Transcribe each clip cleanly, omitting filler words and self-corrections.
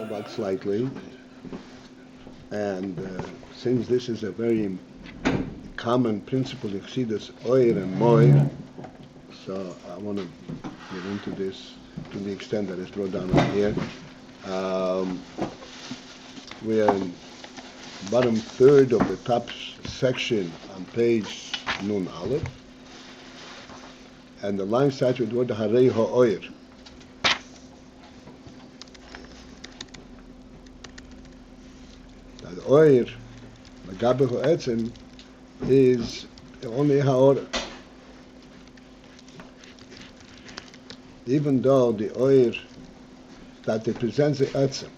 but slightly. And since this is a very common principle in Chassidus, Oyer and Moyer, so I want to get into this to the extent that it's brought down over here. We are in bottom third of the top section on page Nun Aleph, and the line starts with the word ha-ohr. The ohr, the gabe ha'etzem, is only ha-ohr. Even though the ohr that represents the etzem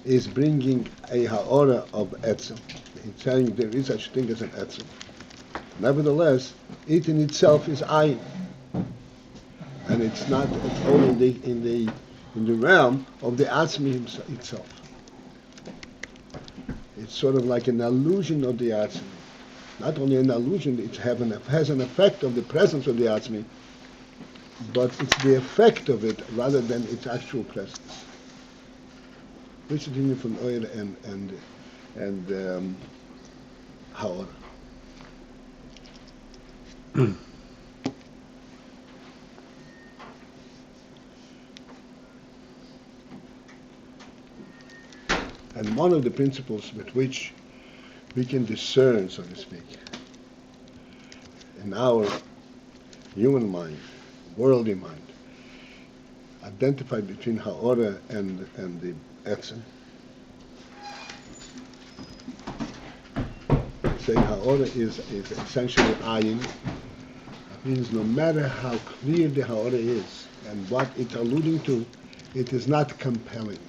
is bringing a ha-ohr of etzem, it's saying there is such thing as an etzem. Nevertheless, it in itself is ayin, and it's not at all in the realm of the atzmi itself. It's sort of like an illusion of the atzmi. Not only an illusion, it has an effect of the presence of the atzmi, but it's the effect of it rather than its actual presence. Which is different from oil and ha-ohr. And one of the principles with which we can discern, so to speak, in our human mind, worldly mind, identify between ha-ohr and the etzem. Saying ha-ohr is essentially ayin. That means no matter how clear the ha-ohr is and what it's alluding to, it is not compelling.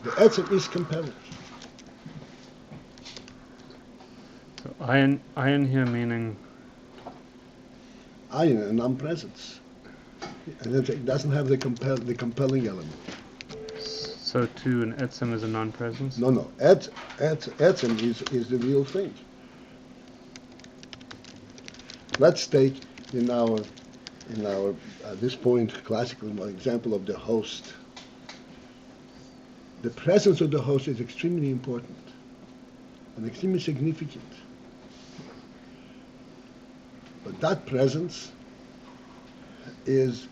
The etzem is compelling. So ayin here meaning? Ayin, a non-presence. And it doesn't have the compelling element. So too, an etzem is a non-presence? No. Etzem is the real thing. Let's take in our at this point classical example of the host. The presence of the host is extremely important and extremely significant. But that presence is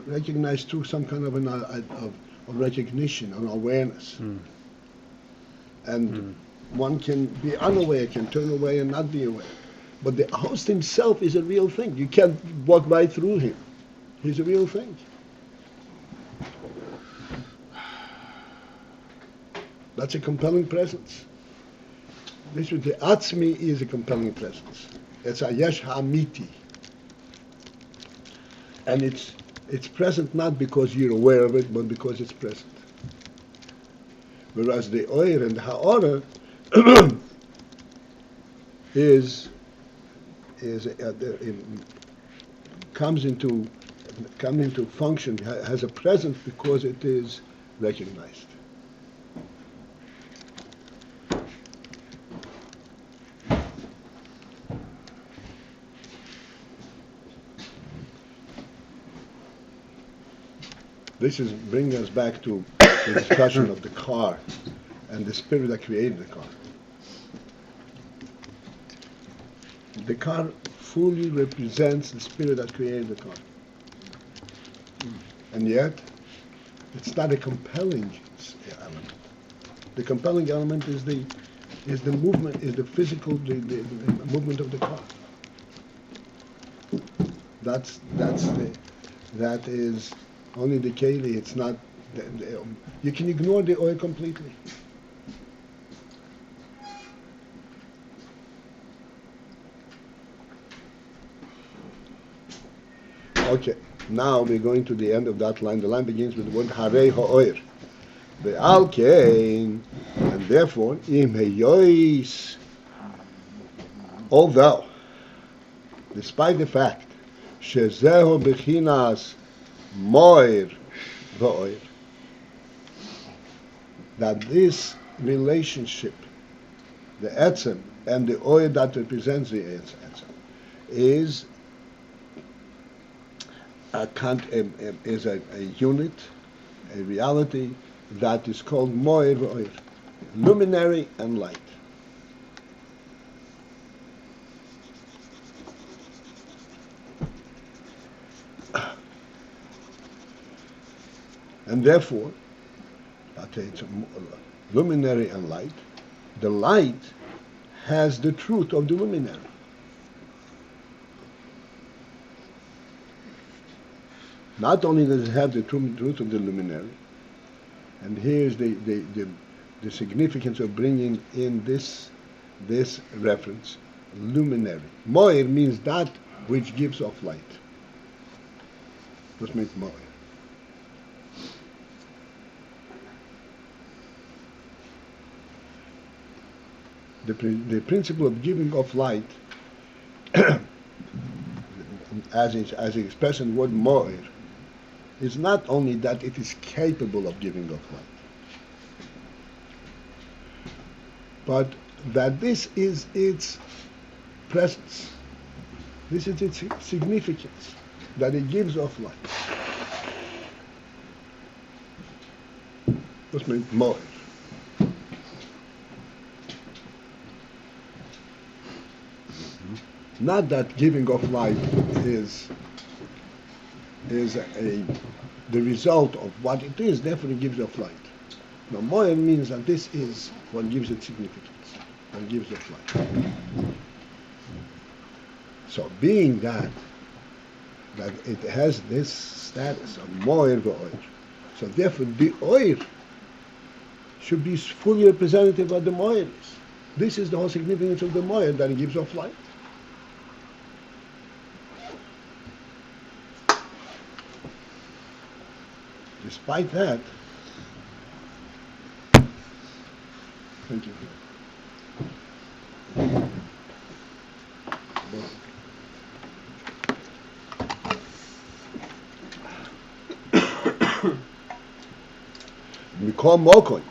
recognized through some kind of of recognition, an awareness. And one can be unaware, can turn away and not be aware. But the host himself is a real thing. You can't walk right through him. He's a real thing. That's a compelling presence. This is the atzmi is a compelling presence. It's a Yesh ha-emitit. And it's present not because you're aware of it, but because it's present. Whereas the ohr and the ha-ohr comes into function, has a presence because it is recognized. This is bringing us back to the discussion of the car and the spirit that created the car. The car fully represents the spirit that created the car. And yet, it's not a compelling element. The compelling element is the movement, is the physical, the movement of the car. That is only the keli. It's not. You can ignore the oil completely. Okay, now we're going to the end of that line. The line begins with the word ha-ohr. Ve'al kein, and therefore, im heyois, although, despite the fact, shezehu bechinas moir v'oir, that this relationship, the etzem and the oil that represents the etzem, is a unit, a reality that is called moir v'oir, luminary and light. And therefore, it's luminary and light. The light has the truth of the luminary. Not only does it have the truth of the luminary, and here's the significance of bringing in this reference, luminary. Moir means that which gives off light. This means moir. The principle of giving off light, as expressed in the word moir, is not only that it is capable of giving off light, but that this is its presence, this is its significance, that it gives off light. This means moir. Not that giving off light is the result of what it is, therefore it gives off light. Now, moir means that this is what gives it significance, what gives off light. So, being that it has this status of moir v'oir, so therefore the oir should be fully representative of the moir. This is the whole significance of the moir, that it gives off light. Despite that, thank you. We call Mokoi.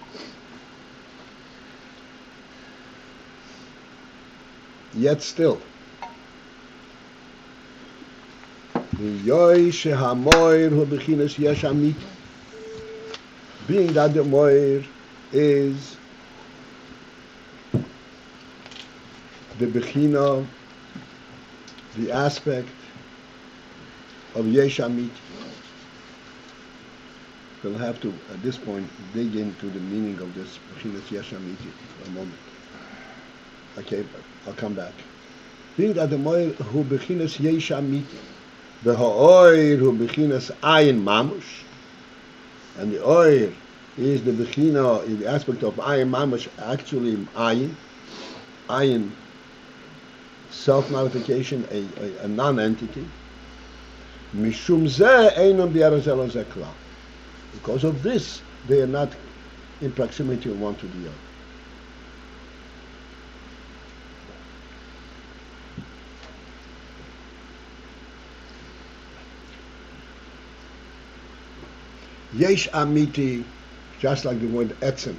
Yet still, Yesh ha-ohr ha-bechinas Yesh ha-emitit. Being that the moir is the bechina, the aspect of Yesh ha-emitit. We'll have to, at this point, dig into the meaning of this bechinas Yesh ha-emitit for a moment. Okay, but I'll come back. Being that the moir hu bechinas Yesh ha-emitit, the ha-ohr hu bechinas Ayin mamush, and the oir is the bechina, in the aspect of Ayin mamash, actually Ayin, self-nullification, a non-entity. Mishum zeh einam bi'ara zeh lo zeh klal. Because of this, they are not in proximity of one to the other. Yesh ha-emitit, just like the word etzem,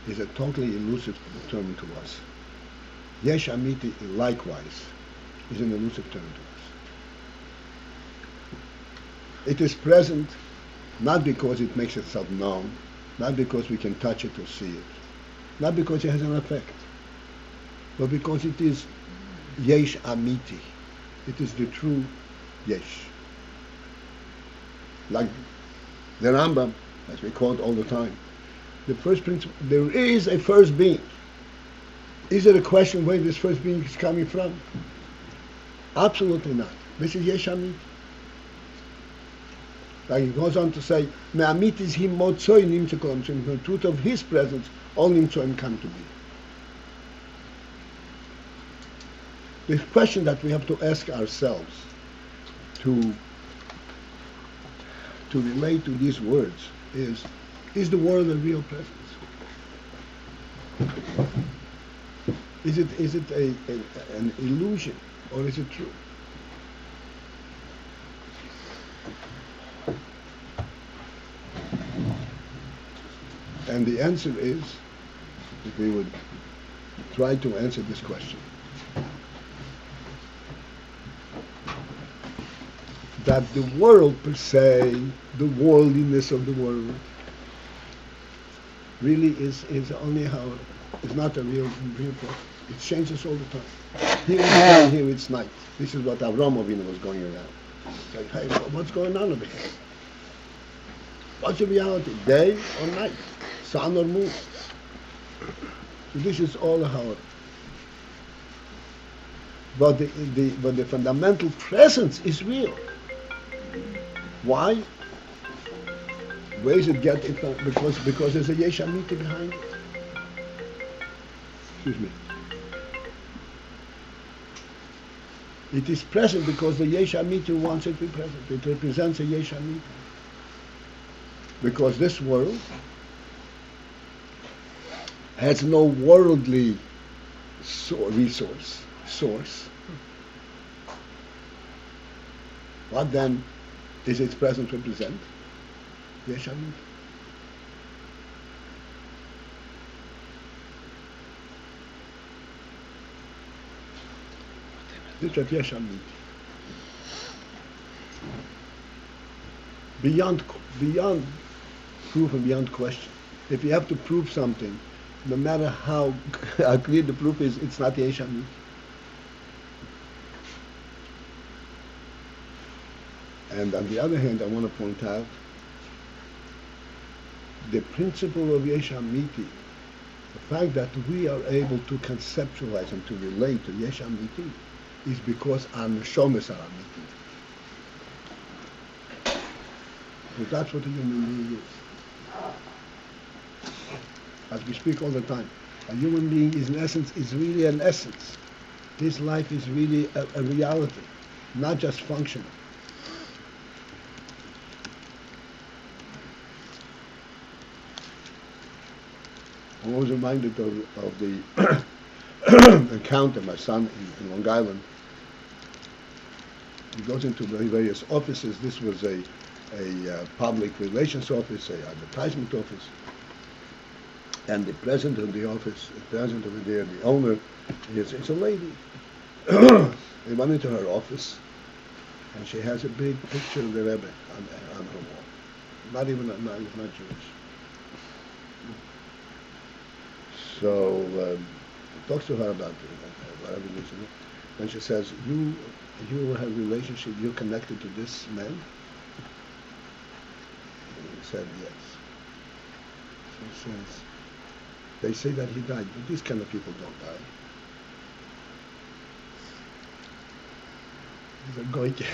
is a totally elusive term to us. Yesh ha-emitit, likewise, is an elusive term to us. It is present not because it makes itself known, not because we can touch it or see it, not because it has an effect, but because it is Yesh ha-emitit. It is the true Yesh. Like the Rambam, as we quote all the time, the first principle, there is a first being. Is it a question where this first being is coming from? Absolutely not. This is Yesh ha-emitit. Like he goes on to say, Me'amit is him motzoi nimtzu kol hamtzoim. The truth of his presence, all nimtzoim come to be. The question that we have to ask ourselves to relate to these words is the world a real presence? Is it an illusion, or is it true? And the answer is, if we would try to answer this question, that the world per se, the worldliness of the world, really is only how it's not a real process. It changes all the time. Here it's day, here it's night. This is what Avraham Avinu was going around. It's like, hey, what's going on over here? What's the reality? Day or night? Sun or moon? So this is all a ha-ohr. But the fundamental presence is real. Why? Where does it get it? Because there's a Yesh ha-emitit behind it. Excuse me. It is present because the Yesh ha-emitit wants it to be present. It represents a Yesh ha-emitit. Because this world has no worldly source. What then is its present represent? Yesh ha-emitit. This is Yesh ha-emitit. Beyond proof and beyond question. If you have to prove something, no matter how clear the proof is, it's not Yesh ha-emitit. And on the other hand, I want to point out the principle of Yesh ha-emitit, the fact that we are able to conceptualize and to relate to Yesh ha-emitit is because our neshomas are emitit. Because that's what a human being is. As we speak all the time, a human being is really an essence. His life is really a reality, not just functional. I'm always reminded of the encounter my son in Long Island. He goes into various offices. This was a public relations office, an advertisement office. And the president of the office, the president over there, the owner, it's a lady. They went into her office, and she has a big picture of the Rebbe on her wall. Not Jewish. So talks to her about whatever it is, and she says, "You have a relationship. You're connected to this man." And he said, "Yes." She says, "They say that he died, but these kind of people don't die." He's a goyke.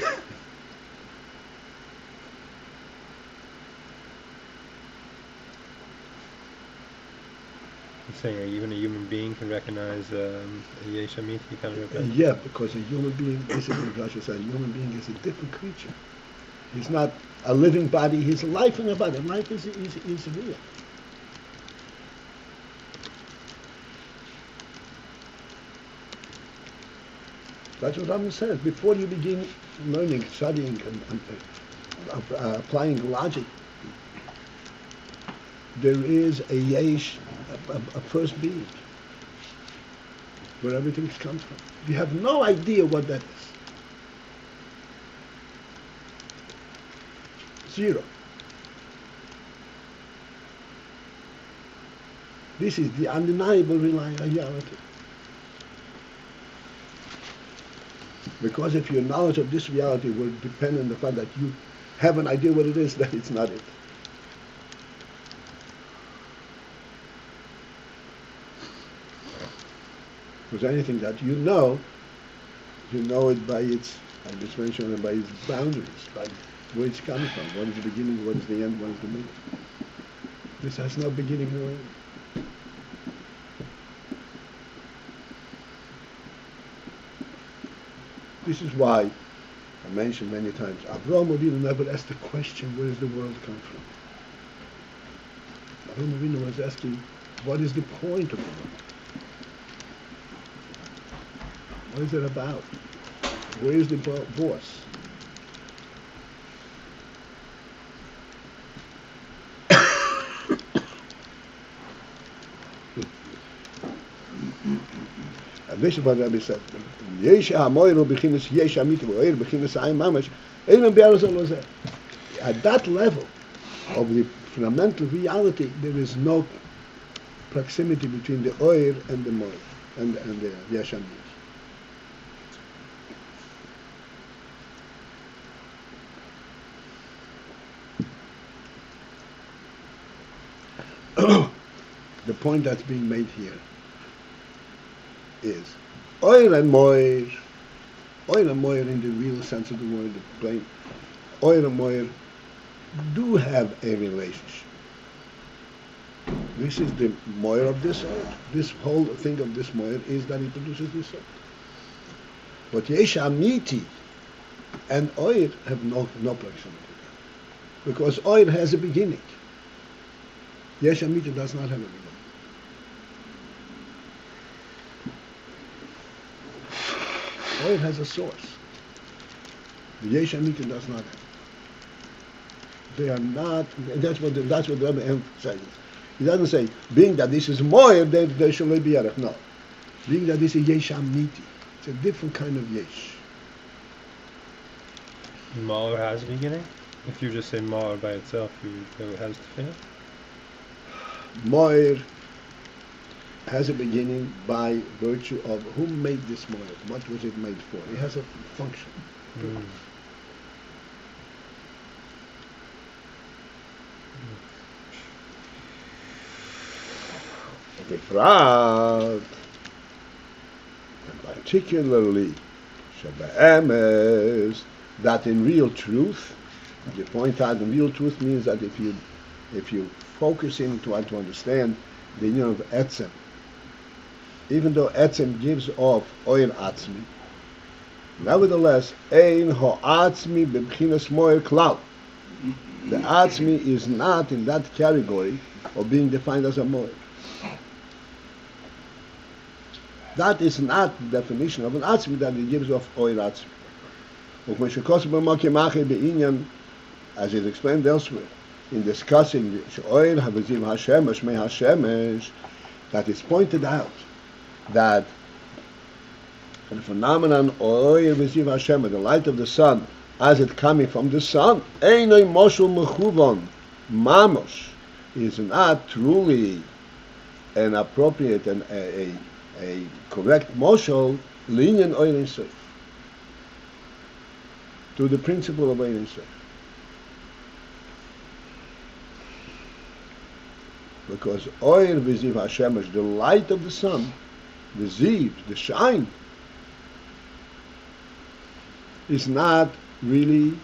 Saying even a human being can recognize a Yesh ha-emitit kind of event? Yeah, because a human being, basically, Rasha said, a human being is a different creature. He's not a living body, he's life in a body. Life is real. That's what Rambam says. Before you begin learning, studying, and applying logic, there is a Yesh, a first being, where everything comes from. You have no idea what that is. Zero. This is the undeniable reality. Because if your knowledge of this reality will depend on the fact that you have an idea what it is, then it's not it. Because anything that you know it by its, I just mentioned it, by its boundaries, by where it's coming from. What is the beginning, what is the end, what is the middle. This has no beginning nor end. This is why I mentioned many times, Avraham Avinu never asked the question, where does the world come from? Avraham Avinu was asking, what is the point of the world? What is it about? Where is the boss? And this is what Rabbi said. Yesh ha-ohr b'chinas Yesh ha-emitit v'ohr b'chinas Ayin mamash. At that level of the fundamental reality, there is no proximity between the oir and the moir and the Yesh amitit. The point that's being made here is oil and moir in the real sense of the word, the plain oil and moir do have a relationship. This is the moir of this oil. This whole thing of this moir is that it produces this oil. But Yesh amitit and oil have no proximity, because oil has a beginning. Yesh amitit does not have a beginning. Oil has a source. The Yesh amitit does not have. They are not. That's what the Rebbe emphasizes. He doesn't say, being that this is moir, there should be arach. No, being that this is Yesh amitit, it's a different kind of Yesh. Ma'or has a beginning? If you just say Ma'or by itself, it has to finish? Moir has a beginning by virtue of who made this moir. What was it made for? It has a function. Mm. Befrat, and particularly Shebe'emes, that in real truth, the point out in real truth means that if you focus in to understand the union of etzem, even though etzem gives off oil atzmi, nevertheless, ein ha-atzmi bebchinas moir klal. The atzmi is not in that category of being defined as a moir. That is not the definition of an atzmi that it gives off oil atzmi. As is explained elsewhere, in discussing oil havizim hashemesh me hashemesh, that it's pointed out that the phenomenon oil havizim hashemesh, the light of the sun, as it coming from the sun, einay moshul mechuvan mamosh, is not truly an appropriate and a correct moshul linyan oil insef, to the principle of oil insef. Because oil v'ziv hashemesh, the light of the sun, the ziv, the shine, is not really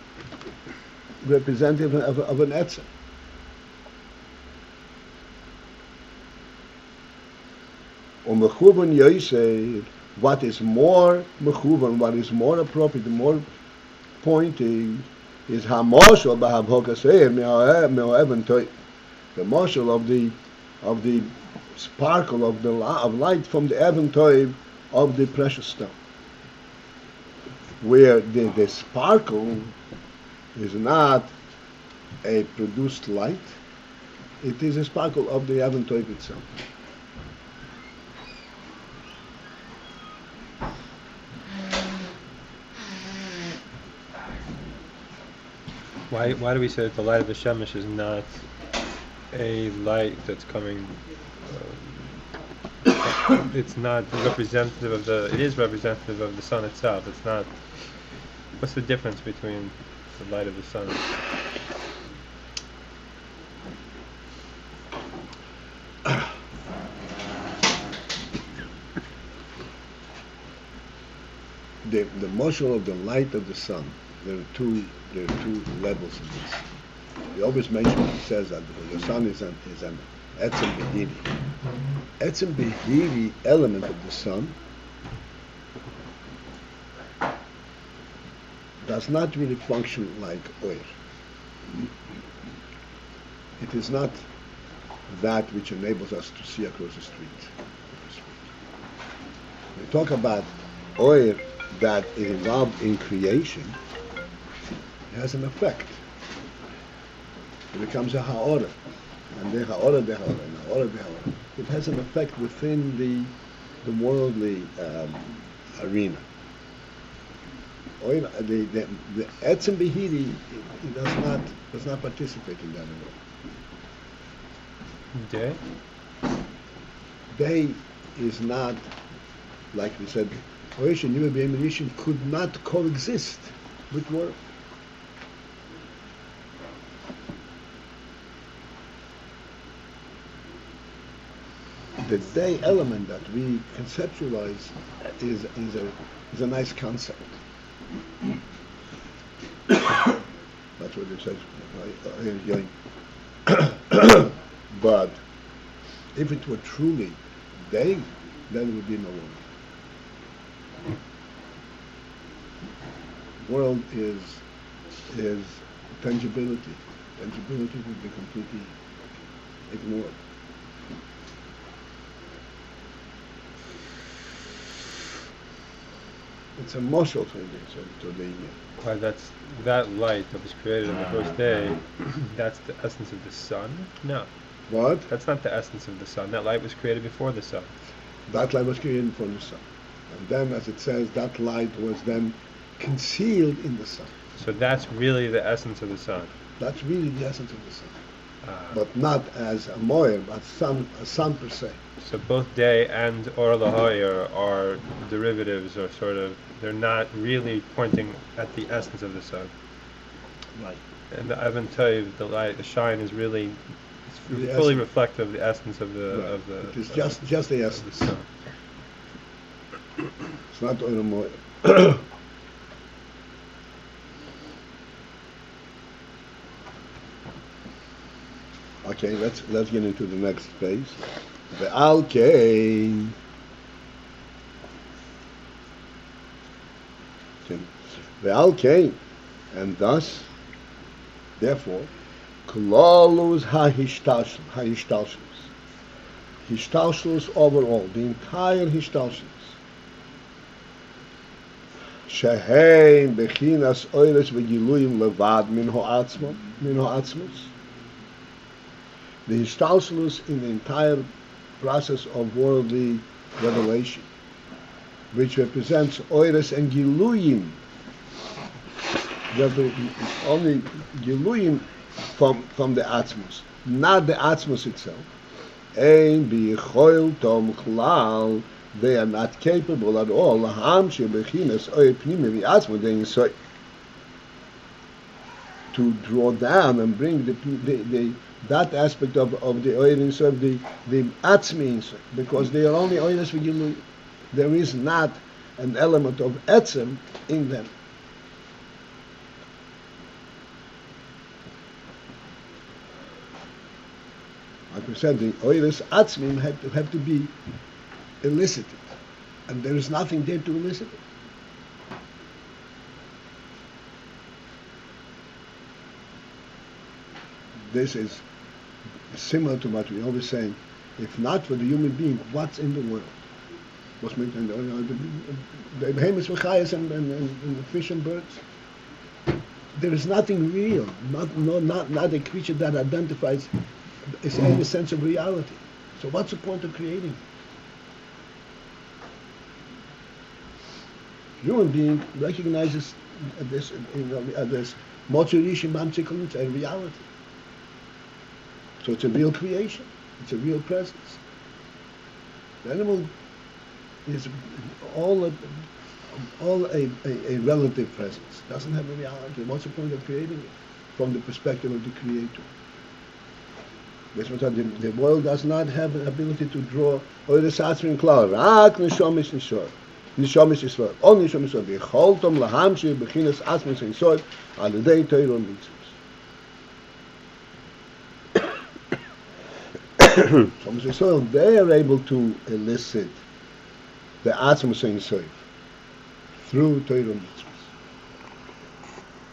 representative of an etzem. Mechuvan yosef, what is more mechuvan, what is more appropriate, more pointing, is hamoshel b'havhokaseir me'o'evan toiv. The moshel of the sparkle of light from the Evan Toiv of the precious stone, where the sparkle is not a produced light, it is a sparkle of the Evan Toiv itself. Why do we say that the light of the Shemesh is not a light that's coming? It's not representative of the. It is representative of the sun itself. It's not. What's the difference between the light of the sun? The motion of the light of the sun. There are two levels of this. He always mentions, he says that the sun is an etzem behiri. Etzem behiri element of the sun does not really function like oil. It is not that which enables us to see across the street. We talk about oil that is involved in creation. It has an effect. It becomes a ha-ohr, and the ha-ohr, and ha-ohr. It has an effect within the worldly arena. Oil, the etzem behiri, it does not participate in that at all. Okay. day is not, like we said, Yesh and Yibam could not coexist with world. The day element that we conceptualize is a nice concept. That's what it says. But if it were truly day, then there would be no world. World is tangibility. Tangibility would be completely ignored. It's a martial thing, to the Why, that's that light that was created on the first day. That's the essence of the sun? No, what? that's not the essence of the sun. That light was created before the sun. That light was created from the sun. And then, as it says, that light was then concealed in the sun. So that's really the essence of the sun. That's really the essence of the sun. But not as a moyer, but a sun per se. So both day and ha-ohr are derivatives, or sort of, they're not really pointing at the essence of the sun. Right. And the Avon Tov, the light, the shine, is really fully reflective of the essence of the Right. of the. It is just the of the essence. sun. It's not oil moyer. Okay, let's get into the next phase. The alkane. The alkane, and thus, therefore, klalus ha-hishtalshlus. Hishtalshlus overall, the entire hishtalshlus. Shehein bechinas oires v'giluyim levad min ha'atzmos. The hishtalshlus in the entire process of worldly revelation, which represents oires and giluyim, only giluyim from the atzmos, not the atzmos itself. Ein bi'choil tom chlal, they are not capable at all. Hamshe bechinas oir pnimi v'atzmos dein soy, to draw down and bring that aspect of the oiris of the atzmi, because they are only oiris v'gilui. There is not an element of etzem in them. Like we said, the oiris atzmim have to be elicited, and there is nothing there to elicit it. This is similar to what we always say, if not for the human being, what's in the world? What's the behemoths, v'chayas, and the fish and birds? There is nothing real, not a creature that identifies any sense of reality. So what's the point of creating? Human being recognizes this motzurishim b'amtzikulutz, a reality. So it's a real creation. It's a real presence. The animal is all a relative presence. Doesn't have a reality. What's the point of creating it from the perspective of the Creator? That's what the world does not have an ability to draw oiris atzmin klal. Rak neshomis nisor. Neshomis nisor. All neshomis nisor. B'choltom lahamshi b'chinas atzmin nisor al yedei Torah mitzvos. So they are able to elicit the Atzmos Ein Sof through Torah mitzvahs,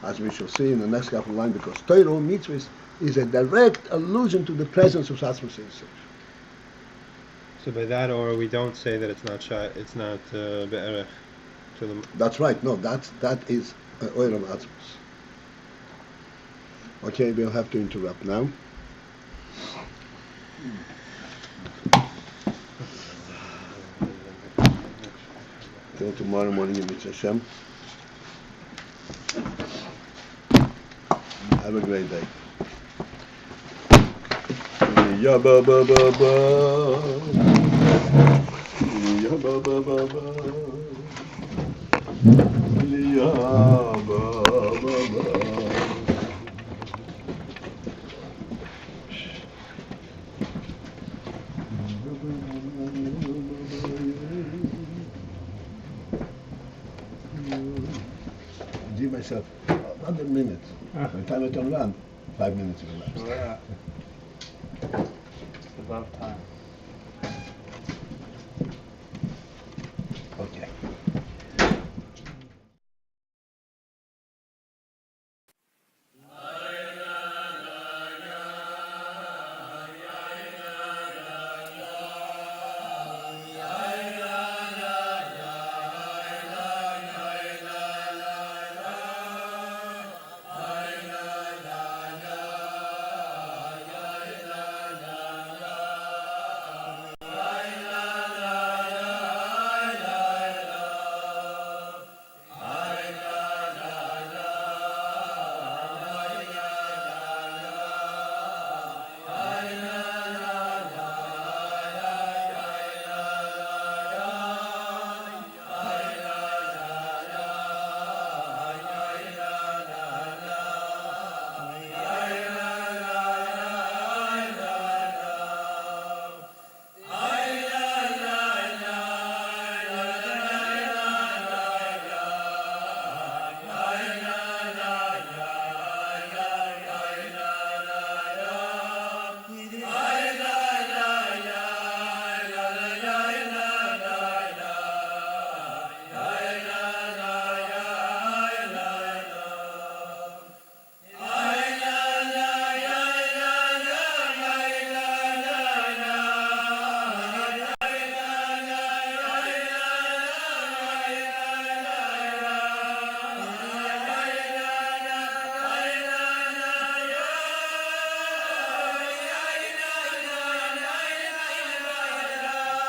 as we shall see in the next couple of lines, because Torah mitzvahs is a direct allusion to the presence of Atzmos Ein Sof. So by that, or we don't say that it's not it's not be'erech to the. That's right. No, that is Oilam Atzmos. Okay, we'll have to interrupt now. Till tomorrow morning in Mitzvah Hashem. Have a great day. Ya ba ba ba ba. Give myself another minute. By the time I turn around, 5 minutes will elapse. It's above time.